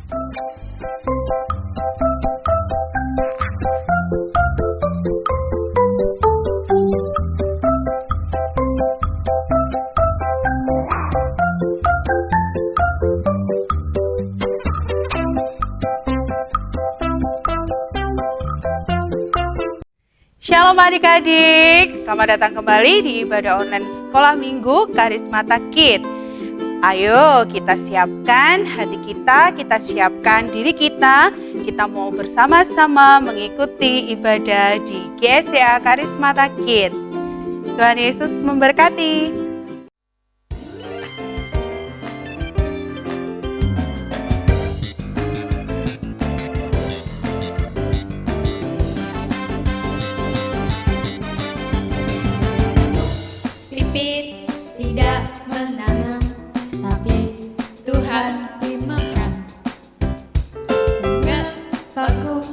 Shalom adik-adik, selamat datang kembali di ibadah online sekolah minggu Karismata Kids. Ayo kita siapkan hati kita siapkan diri kita mau bersama-sama mengikuti ibadah di GSCA Karismata Kids. Tuhan Yesus memberkati. Pipit tidak menanam, tapi Tuhan beri makan. Bunga bakung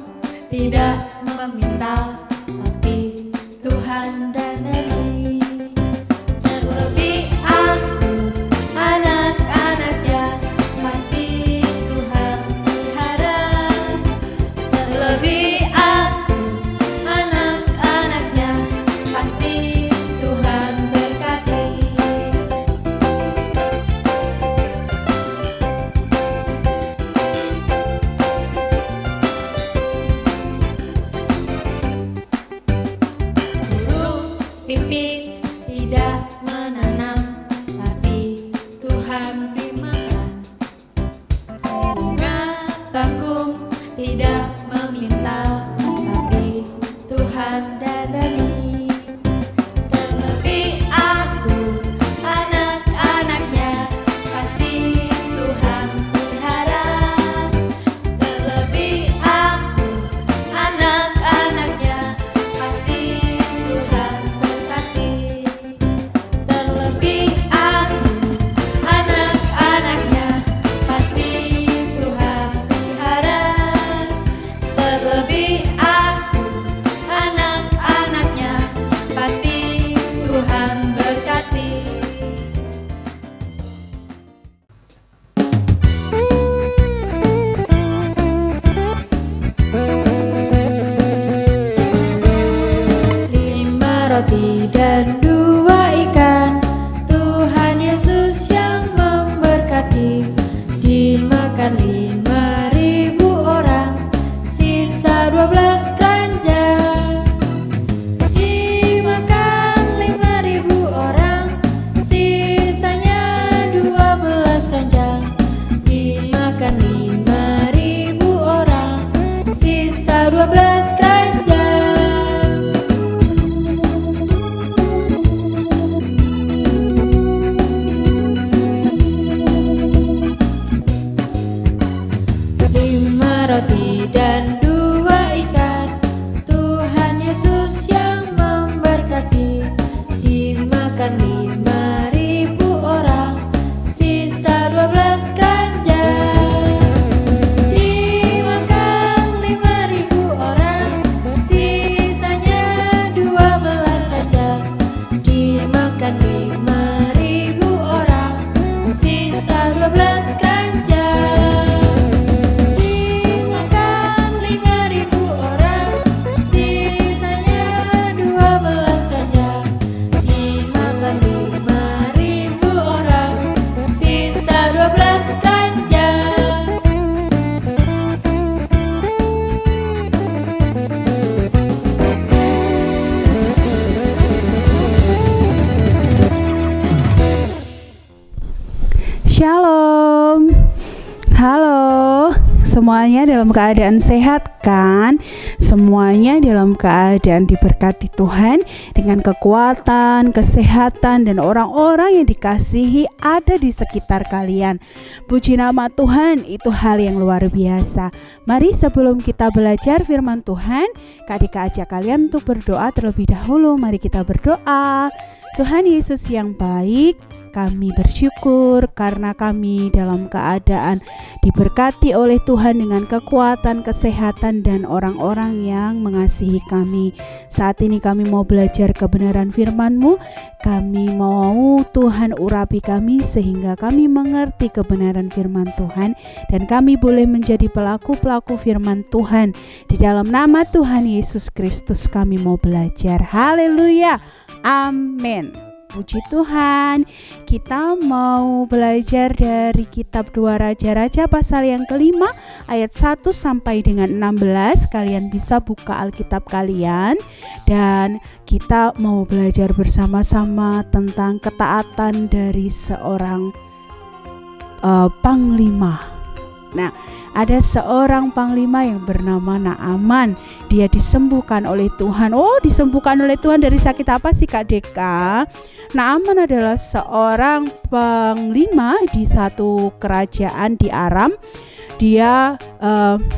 tidak meminta, tapi Tuhan danai. Terlebih aku, anak-anaknya, pasti Tuhan pelihara. Terlebih aku, anak-anaknya, pasti Tuhan berkati. Burung pipit tidak menanam, tapi Tuhan beri makan. Bunga bakung tidak meminta, tapi Tuhan danai. Terlebih aku, anak-anaknya, pasti Tuhan pelihara. Terlebih aku, anak-anaknya, pasti Tuhan berkati. Terlebih aku, anak-anaknya, pasti Tuhan pelihara. Terlebih aku, anak-anaknya, pasti Tuhan berkati. Lima roti dan dua ikan, Tuhan Yesus yang memberkati. Dimakan 5.000 orang, sisa 12 keranjang. Dimakan 5.000 orang, sisanya 12 keranjang. Dimakan 5.000 orang, sisa 12 keranjang. Lima roti dan dua ikan, Tuhan Yesus yang memberkati. Dimakan 5.000 orang, sisa 12 keranjang. Dimakan 5.000 orang, sisanya 12 keranjang. Dimakan 5.000 orang, sisa 12 keranjang. Dimakan 5.000 orang, sisanya 12 keranjang. Dimakan 5.000 orang, sisa 12 keranjang. Shalom. Halo, semuanya dalam keadaan sehat kan? Semuanya dalam keadaan diberkati Tuhan dengan kekuatan, kesehatan, dan orang-orang yang dikasihi ada di sekitar kalian. Puji nama Tuhan, itu hal yang luar biasa. Mari sebelum kita belajar firman Tuhan, Kak Dika ajak kalian untuk berdoa terlebih dahulu. Mari kita berdoa. Tuhan Yesus yang baik, Kami bersyukur karena kami dalam keadaan diberkati oleh Tuhan dengan kekuatan, kesehatan, dan orang-orang yang mengasihi kami. Saat ini kami mau belajar kebenaran firman-Mu. Kami mau Tuhan urapi kami sehingga kami mengerti kebenaran firman Tuhan, dan kami boleh menjadi pelaku-pelaku firman Tuhan. Di dalam nama Tuhan Yesus Kristus kami mau belajar. Haleluya. Amin. Puji Tuhan. Kita mau belajar dari kitab 2 Raja-Raja pasal yang kelima ayat 1 sampai dengan 16. Kalian bisa buka Alkitab kalian, dan kita mau belajar bersama-sama tentang ketaatan dari seorang panglima. Nah, ada seorang panglima yang bernama Naaman. Dia disembuhkan oleh Tuhan. Oh, disembuhkan oleh Tuhan dari sakit apa sih Kak Deka? Naaman adalah seorang panglima di satu kerajaan di Aram. Dia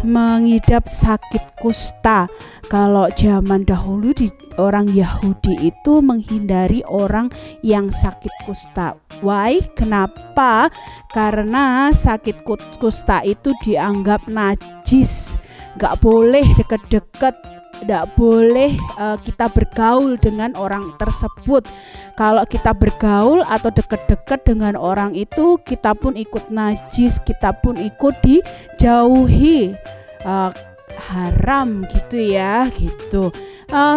mengidap sakit kusta. Kalau zaman dahulu orang Yahudi itu menghindari orang yang sakit kusta. Why? Kenapa? Karena sakit kusta itu dianggap najis. Gak boleh deket-deket, gak boleh kita bergaul dengan orang tersebut. Kalau kita bergaul atau deket-deket dengan orang itu, kita pun ikut najis, kita pun ikut dijauhi, haram gitu ya, gitu.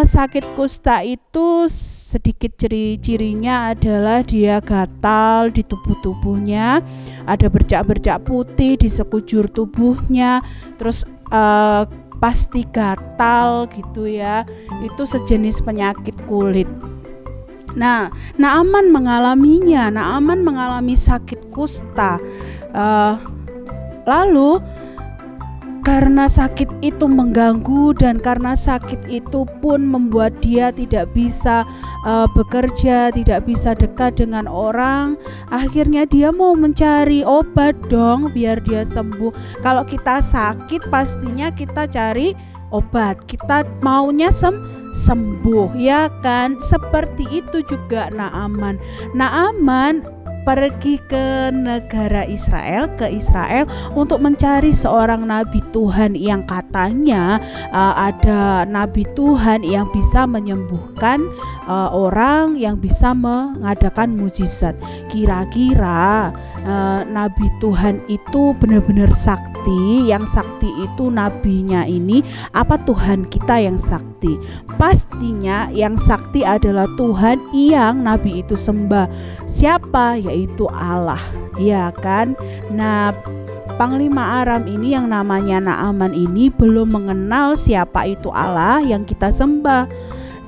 Sakit kusta itu sedikit ciri-cirinya adalah dia gatal di tubuhnya, ada bercak-bercak putih di sekujur tubuhnya, terus pasti gatal gitu ya. Itu sejenis penyakit kulit. Nah, Naaman mengalaminya. Naaman mengalami sakit kusta. Lalu karena sakit itu mengganggu, dan karena sakit itu pun membuat dia tidak bisa bekerja, tidak bisa dekat dengan orang. Akhirnya dia mau mencari obat dong biar dia sembuh. Kalau kita sakit pastinya kita cari obat, kita maunya sembuh, ya kan? Seperti itu juga Naaman. Naaman pergi ke negara Israel, ke Israel untuk mencari seorang nabi Tuhan yang katanya ada nabi Tuhan yang bisa menyembuhkan orang, yang bisa mengadakan mukjizat. Kira-kira nabi Tuhan itu benar-benar sakti? Yang sakti itu nabinya ini apa Tuhan kita yang sakti? Pastinya yang sakti adalah Tuhan yang nabi itu sembah. Siapa? Yaitu Allah, ya kan? Nah, panglima Aram ini yang namanya Naaman ini belum mengenal siapa itu Allah yang kita sembah.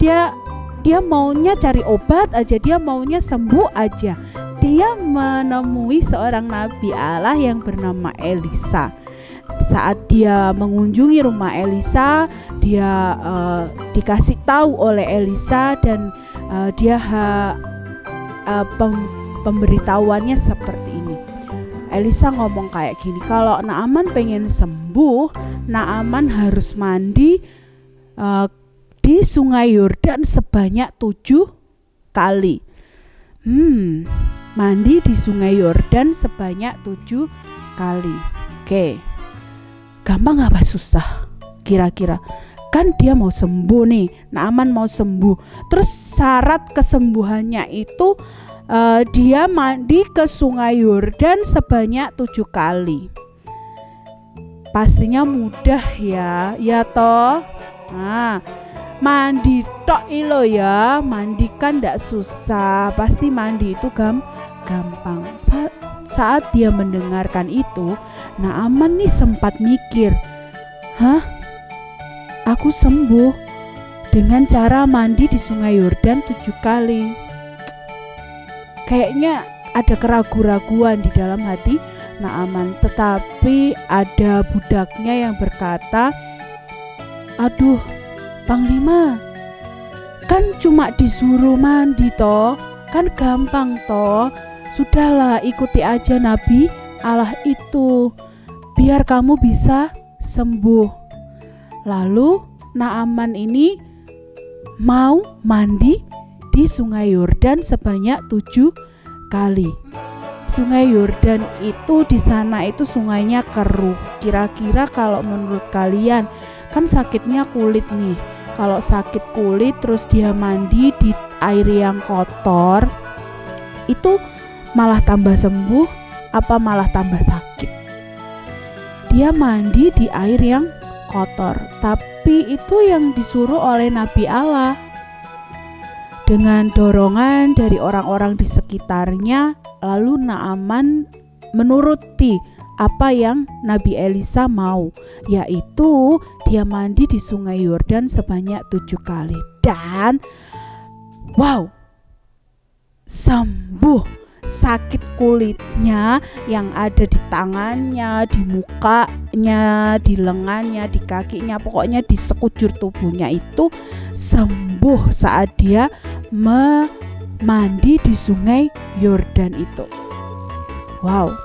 Dia maunya cari obat aja, dia maunya sembuh aja. Dia menemui seorang nabi Allah yang bernama Elisa. Saat dia mengunjungi rumah Elisa, dia dikasih tahu oleh Elisa, dan pemberitahuannya seperti ini. Elisa ngomong kayak gini, kalau Naaman pengen sembuh, Naaman harus mandi di sungai Yordan sebanyak 7 kali. Mandi di sungai Yordan sebanyak 7 kali. Oke. Gampang apa susah? Kira-kira. Kan dia mau sembuh nih, Naaman mau sembuh. Terus syarat kesembuhannya itu dia mandi ke sungai Yordan sebanyak 7 kali. Pastinya mudah ya, ya toh. Nah, mandi tok ilo ya, mandi kan ndak susah. Pasti mandi itu gampang. Saat dia mendengarkan itu, Naaman nih sempat mikir, hah? Aku sembuh dengan cara mandi di sungai Yordan 7 kali. Kayaknya ada keraguan-raguan di dalam hati Naaman. Tetapi ada budaknya yang berkata, aduh Panglima, kan cuma disuruh mandi toh, kan gampang toh. Sudahlah, ikuti aja nabi Allah itu, biar kamu bisa sembuh. Lalu Naaman ini mau mandi di sungai Yordan sebanyak 7 kali. Sungai Yordan itu di sana itu sungainya keruh. Kira-kira kalau menurut kalian, kan sakitnya kulit nih. Kalau sakit kulit terus dia mandi di air yang kotor, itu malah tambah sembuh apa malah tambah sakit? Dia mandi di air yang kotor, tapi itu yang disuruh oleh Nabi Allah. Dengan dorongan dari orang-orang di sekitarnya, lalu Naaman menuruti apa yang Nabi Elisa mau, yaitu dia mandi di sungai Yordan sebanyak 7 kali. Dan wow, sembuh sakit kulitnya yang ada di tangannya, di mukanya, di lengannya, di kakinya, pokoknya di sekujur tubuhnya itu sembuh saat dia mandi di sungai Yordan itu. Wow,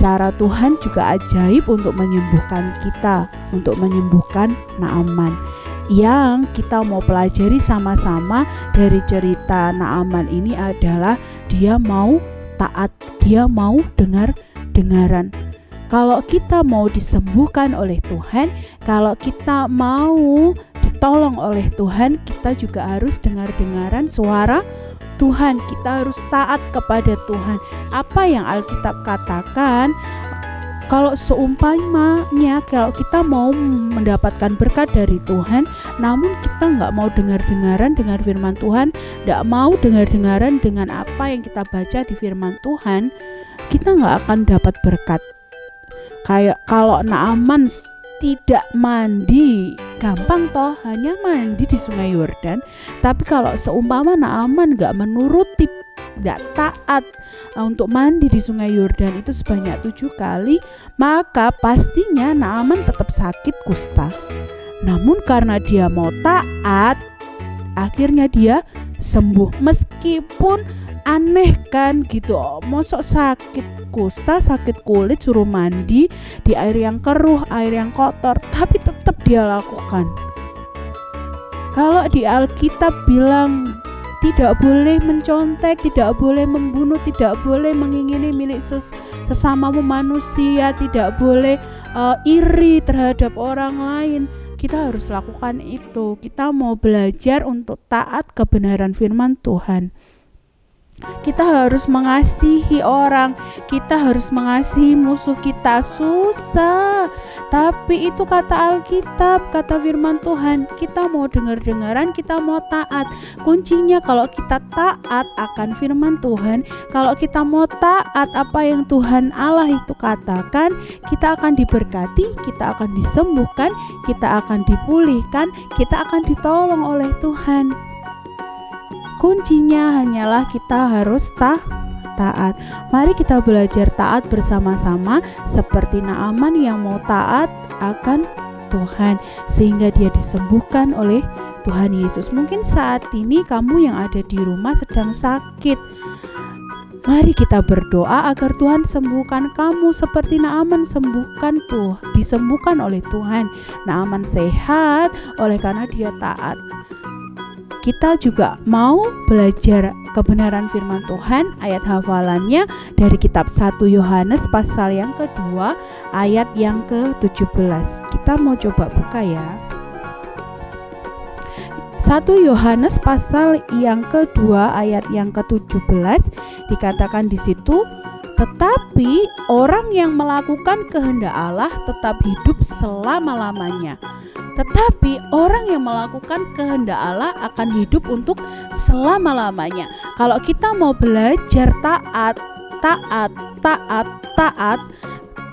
cara Tuhan juga ajaib untuk menyembuhkan kita, untuk menyembuhkan Naaman. Yang kita mau pelajari sama-sama dari cerita Naaman ini adalah dia mau taat, dia mau dengaran. Kalau kita mau disembuhkan oleh Tuhan, kalau kita mau ditolong oleh Tuhan, kita juga harus dengaran suara Tuhan. Kita harus taat kepada Tuhan. Apa yang Alkitab katakan, kalau seumpamanya kalau kita mau mendapatkan berkat dari Tuhan, namun kita nggak mau dengar firman Tuhan, nggak mau dengar-dengaran dengan apa yang kita baca di firman Tuhan, kita nggak akan dapat berkat. Kayak kalau Naaman tidak mandi, gampang toh, hanya mandi di sungai Yordan. Tapi kalau seumpama Naaman nggak menuruti, nggak taat untuk mandi di sungai Yordan itu sebanyak 7 kali, maka pastinya Naaman tetap sakit kusta. Namun karena dia mau taat, akhirnya dia sembuh. Meskipun aneh kan gitu, mosok sakit kusta, sakit kulit suruh mandi di air yang keruh, air yang kotor, tapi tetap dia lakukan. Kalau di Alkitab bilang tidak boleh mencontek, tidak boleh membunuh, tidak boleh mengingini milik sesamamu manusia, tidak boleh iri terhadap orang lain. Kita harus lakukan itu. Kita mau belajar untuk taat kebenaran firman Tuhan. Kita harus mengasihi orang, kita harus mengasihi musuh kita. Susah, tapi itu kata Alkitab, kata firman Tuhan. Kita mau dengar-dengaran, kita mau taat. Kuncinya kalau kita taat akan firman Tuhan, kalau kita mau taat apa yang Tuhan Allah itu katakan, kita akan diberkati, kita akan disembuhkan, kita akan dipulihkan, kita akan ditolong oleh Tuhan. Kuncinya hanyalah kita harus taat. Mari kita belajar taat bersama-sama seperti Naaman yang mau taat akan Tuhan sehingga dia disembuhkan oleh Tuhan Yesus. Mungkin saat ini kamu yang ada di rumah sedang sakit. Mari kita berdoa agar Tuhan sembuhkan kamu seperti Naaman disembuhkan oleh Tuhan. Naaman sehat oleh karena dia taat. Kita juga mau belajar kebenaran firman Tuhan. Ayat hafalannya dari kitab 1 Yohanes pasal yang kedua ayat yang ke-17. Kita mau coba buka ya. 1 Yohanes pasal yang kedua ayat yang ke-17 dikatakan di situ, tetapi orang yang melakukan kehendak Allah tetap hidup selama-lamanya. Tetapi orang yang melakukan kehendak Allah akan hidup untuk selama-lamanya. Kalau kita mau belajar taat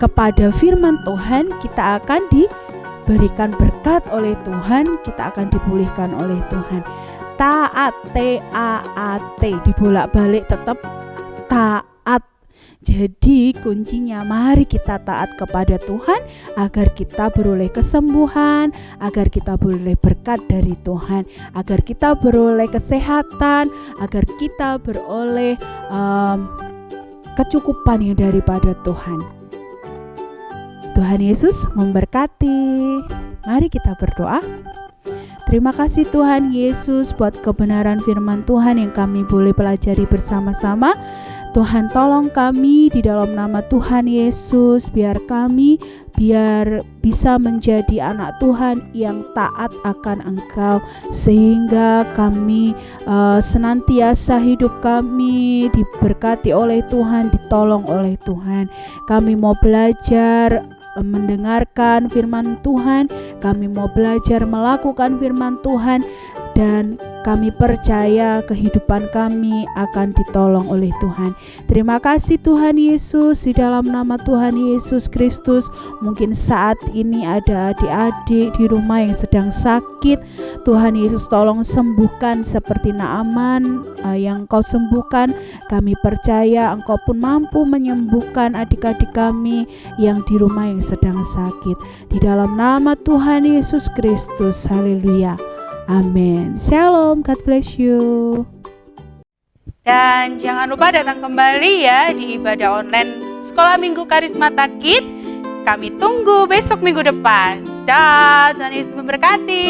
kepada firman Tuhan, kita akan diberikan berkat oleh Tuhan, kita akan dipulihkan oleh Tuhan. Taat, T-A-A-T, dibolak-balik tetap taat. Jadi kuncinya mari kita taat kepada Tuhan agar kita beroleh kesembuhan, agar kita beroleh berkat dari Tuhan, agar kita beroleh kesehatan, agar kita beroleh kecukupan yang daripada Tuhan. Tuhan Yesus memberkati. Mari kita berdoa. Terima kasih Tuhan Yesus buat kebenaran firman Tuhan yang kami boleh pelajari bersama-sama. Tuhan tolong kami di dalam nama Tuhan Yesus, biar bisa menjadi anak Tuhan yang taat akan Engkau, sehingga kami senantiasa hidup kami diberkati oleh Tuhan, ditolong oleh Tuhan. Kami mau belajar mendengarkan firman Tuhan, kami mau belajar melakukan firman Tuhan, dan kami percaya kehidupan kami akan ditolong oleh Tuhan. Terima kasih Tuhan Yesus, di dalam nama Tuhan Yesus Kristus. Mungkin saat ini ada adik-adik di rumah yang sedang sakit. Tuhan Yesus tolong sembuhkan seperti Naaman yang Engkau sembuhkan. Kami percaya Engkau pun mampu menyembuhkan adik-adik kami yang di rumah yang sedang sakit. Di dalam nama Tuhan Yesus Kristus. Haleluya. Amin. Shalom, God bless you. Dan jangan lupa datang kembali ya di ibadah online Sekolah Minggu Karismata Kid. Kami tunggu besok minggu depan. Dan Tuhan Yesus memberkati.